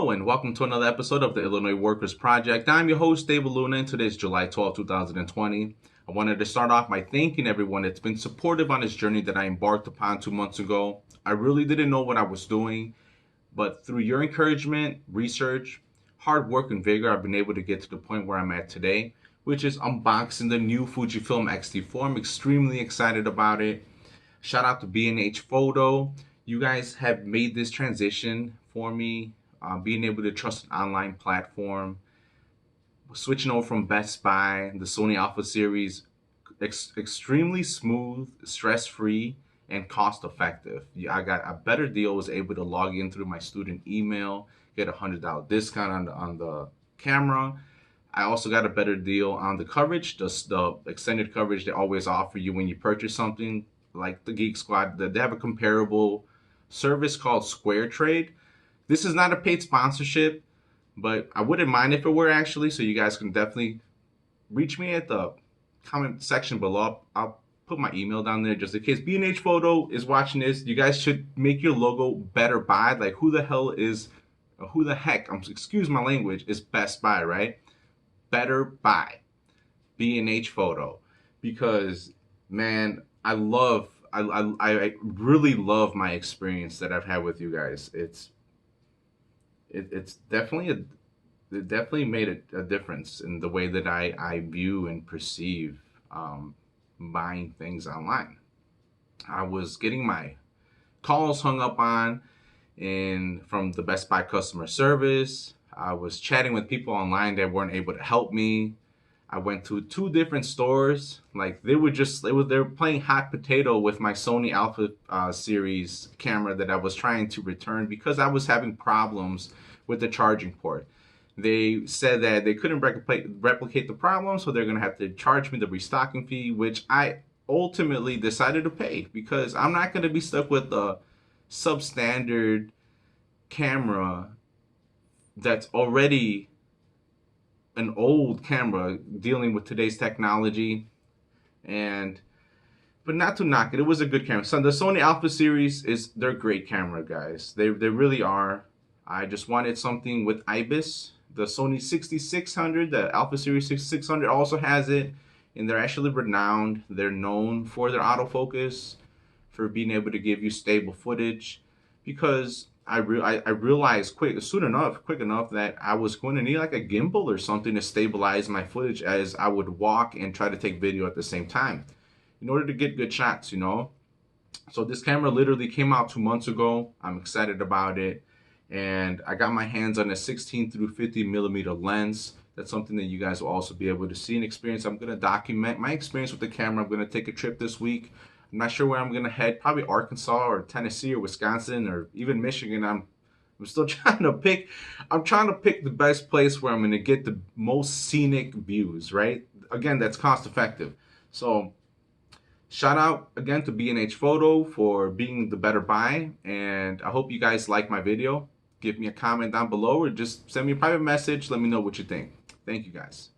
Hello and welcome to another episode of the Illinois Workers Project. I'm your host, David Luna, and today is July 12, 2020. I wanted to start off by thanking everyone that's been supportive on this journey that I embarked upon 2 months ago. I really didn't know what I was doing, but through your encouragement, research, hard work, and vigor, I've been able to get to the point where I'm at today, which is unboxing the new Fujifilm X-t4. I'm extremely excited about it. Shout out to B&H Photo. You guys have made this transition for me. Being able to trust an online platform, switching over from Best Buy, the Sony Alpha series, extremely smooth, stress-free, and cost-effective. I got a better deal, was able to log in through my student email, get a $100 discount on the camera. I also got a better deal on the coverage, the extended coverage they always offer you when you purchase something like the Geek Squad. They have a comparable service called Square Trade. This is not a paid sponsorship, but I wouldn't mind if it were actually, so you guys can definitely reach me at the comment section below. I'll put my email down there just in case B&H Photo is watching this. You guys should make your logo Better Buy. Like who the heck, excuse my language, is Best Buy, right? Better Buy, B&H Photo, because man, I really love my experience that I've had with you guys. It definitely made a difference in the way that I view and perceive buying things online. I was getting my calls hung up on from the Best Buy customer service. I was chatting with people online that weren't able to help me. I went to 2 different stores. Like they were playing hot potato with my Sony Alpha series camera that I was trying to return because I was having problems with the charging port. They said that they couldn't replicate the problem, so they're gonna have to charge me the restocking fee, which I ultimately decided to pay because I'm not gonna be stuck with a substandard camera that's already an old camera dealing with today's technology. But not to knock it, it was a good camera. So the Sony Alpha series they're great camera, guys. They really are. I just wanted something with IBIS. The Sony 6600, the Alpha series 6600 also has it, and they're actually renowned. They're known for their autofocus, for being able to give you stable footage, because I realized quick enough that I was going to need like a gimbal or something to stabilize my footage as I would walk and try to take video at the same time in order to get good shots, you know. So this camera literally came out 2 months ago. I'm excited about it, and I got my hands on a 16 through 50 millimeter lens. That's something that you guys will also be able to see and experience. I'm going to document my experience with the camera. I'm going to take a trip this week. I'm not sure where I'm gonna head. Probably Arkansas or Tennessee or Wisconsin or even Michigan. I'm still trying to pick. I'm trying to pick the best place where I'm gonna get the most scenic views. Right? Again, that's cost effective. So, shout out again to B&H Photo for being the better buy, and I hope you guys like my video. Give me a comment down below or just send me a private message. Let me know what you think. Thank you guys.